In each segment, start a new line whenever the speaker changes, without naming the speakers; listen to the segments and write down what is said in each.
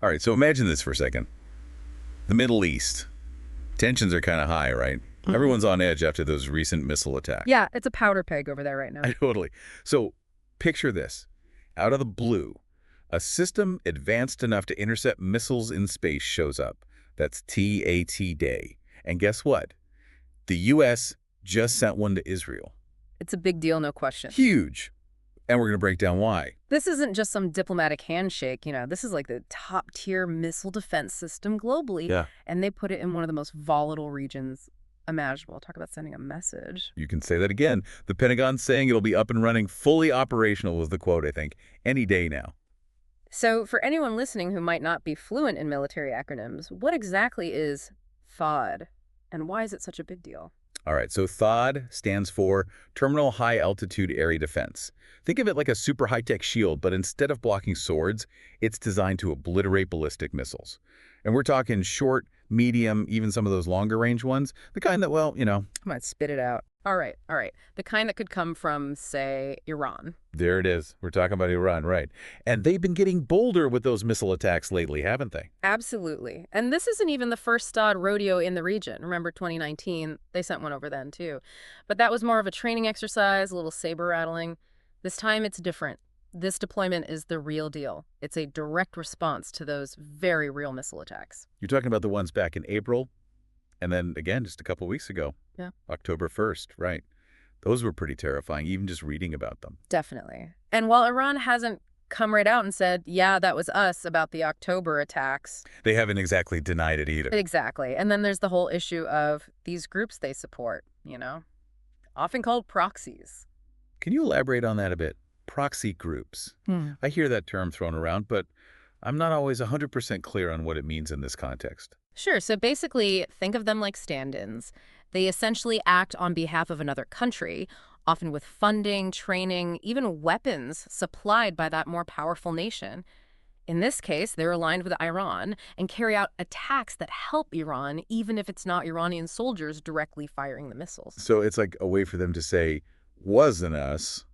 All right, so imagine this for a second. The Middle East. Tensions are kind of high, right? Everyone's on edge after those recent missile attacks.
Yeah, it's a powder keg over there right now.
Totally. So picture this. Out of the blue, a system advanced enough to intercept missiles in space shows up. That's TAT Day. And guess what? The U.S. just sent one to Israel.
It's a big deal, no question.
Huge. And we're going to break down why.
This isn't just some diplomatic handshake, this is like the top-tier missile defense system globally.
Yeah.
And they put it in one of the most volatile regions imaginable. Talk about sending a message.
You can say that again. The Pentagon's saying it'll be up and running, fully operational was the quote, I think, any day now.
So for anyone listening who might not be fluent in military acronyms, what exactly is THAAD, and why is it such a big deal?
All right, so THAAD stands for Terminal High Altitude Area Defense. Think of it like a super high-tech shield, but instead of blocking swords, it's designed to obliterate ballistic missiles. And we're talking short, medium, even some of those longer-range ones, the kind that, well,
I might spit it out. All right. The kind that could come from, say, Iran.
There it is. We're talking about Iran, right? And they've been getting bolder with those missile attacks lately, haven't they?
Absolutely. And this isn't even the first THAAD rodeo in the region. Remember 2019? They sent one over then, too. But that was more of a training exercise, a little saber rattling. This time it's different. This deployment is the real deal. It's a direct response to those very real missile attacks.
You're talking about the ones back in April, and then again just a couple weeks ago.
Yeah.
October 1st, right. Those were pretty terrifying, even just reading about them.
Definitely. And while Iran hasn't come right out and said, yeah, that was us about the October attacks.
They haven't exactly denied it either.
Exactly. And then there's the whole issue of these groups they support, often called proxies.
Can you elaborate on that a bit? Proxy groups. I hear that term thrown around, but I'm not always 100% clear on what it means in this context.
Sure. So basically, think of them like stand-ins. They essentially act on behalf of another country, often with funding, training, even weapons supplied by that more powerful nation. In this case, they're aligned with Iran and carry out attacks that help Iran, even if it's not Iranian soldiers directly firing the missiles.
So it's like a way for them to say, wasn't us,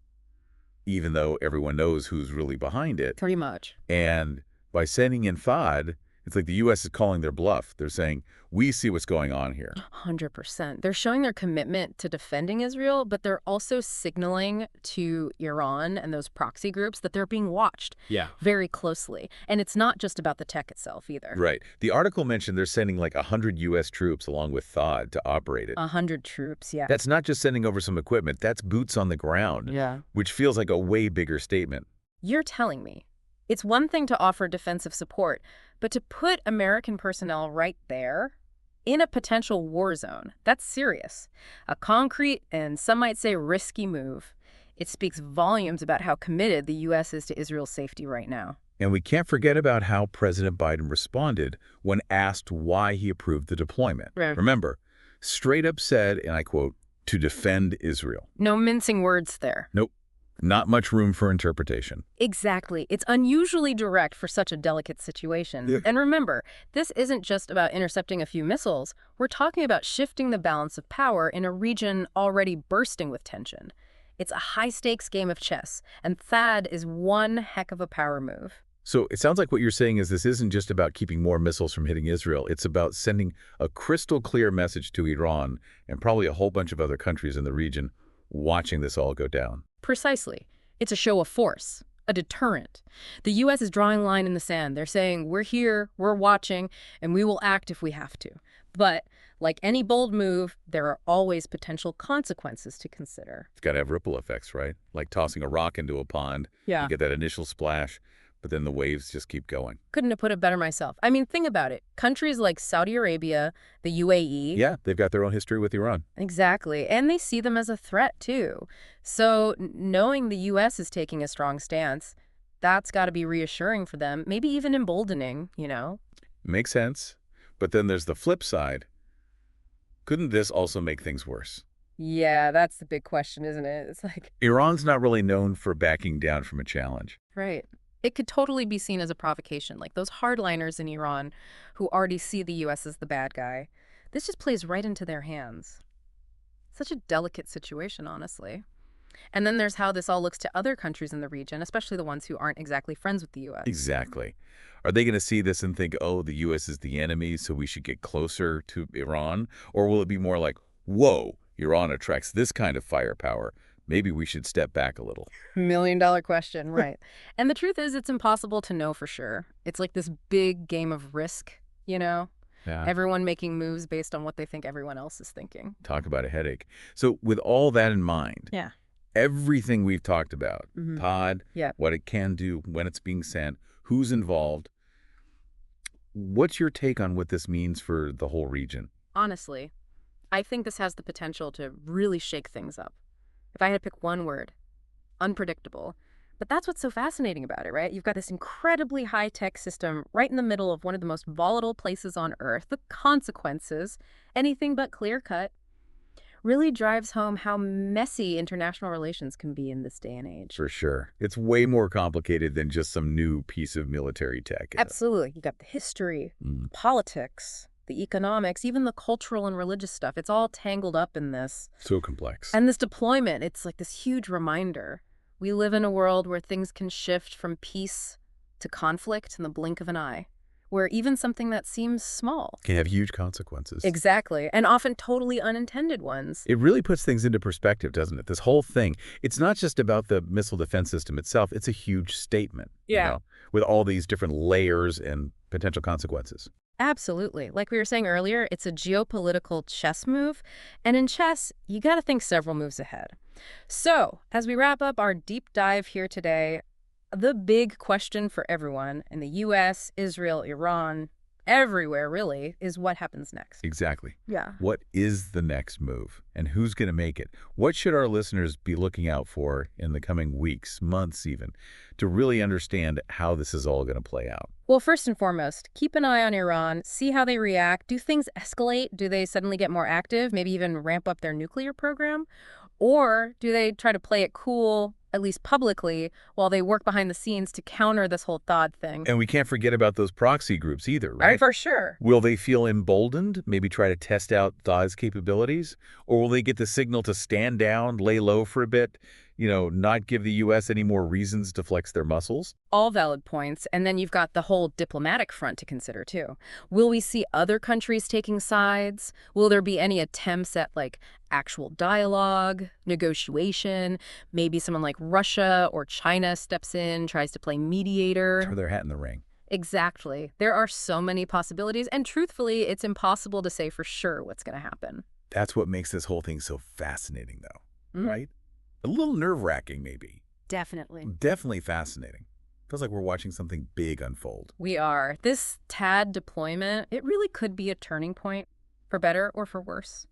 even though everyone knows who's really behind it.
Pretty much.
And by sending in THAAD, it's like the U.S. is calling their bluff. They're saying, we see what's going on here.
100%. They're showing their commitment to defending Israel, but they're also signaling to Iran and those proxy groups that they're being watched very closely. And it's not just about the tech itself either.
Right. The article mentioned they're sending like 100 U.S. troops along with THAAD to operate it.
100 troops, yeah.
That's not just sending over some equipment. That's boots on the ground.
Yeah.
Which feels like a way bigger statement.
You're telling me. It's one thing to offer defensive support, but to put American personnel right there in a potential war zone, that's serious. A concrete and some might say risky move. It speaks volumes about how committed the U.S. is to Israel's safety right now.
And we can't forget about how President Biden responded when asked why he approved the deployment.
Right.
Remember, straight up said, and I quote, to defend Israel.
No mincing words there.
Nope. Not much room for interpretation.
Exactly. It's unusually direct for such a delicate situation.
Yeah.
And remember, this isn't just about intercepting a few missiles. We're talking about shifting the balance of power in a region already bursting with tension. It's a high-stakes game of chess, and THAAD is one heck of a power move.
So it sounds like what you're saying is this isn't just about keeping more missiles from hitting Israel. It's about sending a crystal clear message to Iran and probably a whole bunch of other countries in the region watching this all go down.
Precisely. It's a show of force, a deterrent. The U.S. is drawing a line in the sand. They're saying, we're here, we're watching, and we will act if we have to. But like any bold move, there are always potential consequences to consider.
It's got to have ripple effects, right? Like tossing a rock into a pond.
Yeah.
You get that initial splash, but then the waves just keep going.
Couldn't have put it better myself. I mean, think about it. Countries like Saudi Arabia, the UAE.
Yeah, they've got their own history with Iran.
Exactly. And they see them as a threat, too. So knowing the U.S. is taking a strong stance, that's got to be reassuring for them, maybe even emboldening,
Makes sense. But then there's the flip side. Couldn't this also make things worse?
Yeah, that's the big question, isn't it? It's like,
Iran's not really known for backing down from a challenge.
right. It could totally be seen as a provocation, like those hardliners in Iran who already see the U.S. as the bad guy. This just plays right into their hands. Such a delicate situation, honestly. And then there's how this all looks to other countries in the region, especially the ones who aren't exactly friends with the U.S.
Exactly. Are they going to see this and think, oh, the U.S. is the enemy, so we should get closer to Iran? Or will it be more like, whoa, Iran attracts this kind of firepower. Maybe we should step back a little.
Million-dollar question, right. And the truth is, it's impossible to know for sure. It's like this big game of risk, you know?
Yeah.
Everyone making moves based on what they think everyone else is thinking.
Talk about a headache. So with all that in mind,
Yeah.
everything we've talked about,
Mhm.
pod,
Yeah.
what it can do, when it's being sent, who's involved, what's your take on what this means for the whole region?
Honestly, I think this has the potential to really shake things up. If I had to pick one word, unpredictable. But that's what's so fascinating about it, right? You've got this incredibly high-tech system right in the middle of one of the most volatile places on Earth. The consequences, anything but clear-cut, really drives home how messy international relations can be in this day and age.
For sure. It's way more complicated than just some new piece of military tech.
Absolutely. You've got the history, the politics, the economics, even the cultural and religious stuff. It's all tangled up in this.
So complex.
And this deployment, it's like this huge reminder. We live in a world where things can shift from peace to conflict in the blink of an eye, where even something that seems small
Can have huge consequences.
exactly, and often totally unintended ones.
It really puts things into perspective, doesn't it? This whole thing, it's not just about the missile defense system itself. It's a huge statement, with all these different layers and potential consequences.
Absolutely. Like we were saying earlier, it's a geopolitical chess move. And in chess, you got to think several moves ahead. So, as we wrap up our deep dive here today, the big question for everyone in the U.S., Israel, Iran, everywhere really, is what happens next.
Exactly.
Yeah.
What is the next move, and who's going to make it? What should our listeners be looking out for in the coming weeks, months even, to really understand how this is all going to play out?
Well, first and foremost, keep an eye on Iran, see how they react. Do things escalate? Do they suddenly get more active, maybe even ramp up their nuclear program? Or do they try to play it cool, at least publicly, while they work behind the scenes to counter this whole THAAD thing?
And we can't forget about those proxy groups either, right?
For sure.
Will they feel emboldened, maybe try to test out THAAD's capabilities? Or will they get the signal to stand down, lay low for a bit, not give the U.S. any more reasons to flex their muscles?
All valid points. And then you've got the whole diplomatic front to consider, too. Will we see other countries taking sides? Will there be any attempts at, actual dialogue, negotiation? Maybe someone like Russia or China steps in, tries to play mediator?
Throw their hat in the ring.
Exactly. There are so many possibilities, and truthfully, it's impossible to say for sure what's going to happen.
That's what makes this whole thing so fascinating, though,
Mhm.
right? A little nerve-wracking, maybe.
Definitely.
Definitely fascinating. Feels like we're watching something big unfold.
We are. This THAAD deployment, it really could be a turning point, for better or for worse.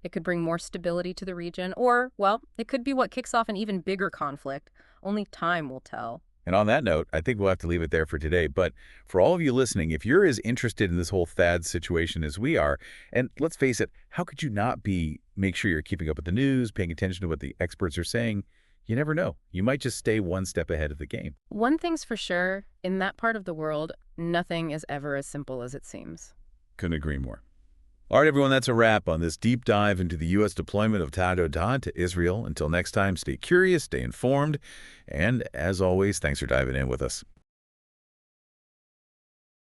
It could bring more stability to the region, or, well, it could be what kicks off an even bigger conflict. Only time will tell.
And on that note, I think we'll have to leave it there for today. But for all of you listening, if you're as interested in this whole THAAD situation as we are, and let's face it, how could you not make sure you're keeping up with the news, paying attention to what the experts are saying? You never know. You might just stay one step ahead of the game.
One thing's for sure, in that part of the world, nothing is ever as simple as it seems.
Couldn't agree more. All right, everyone, that's a wrap on this deep dive into the U.S. deployment of THAAD to Israel. Until next time, stay curious, stay informed, and as always, thanks for diving in with us.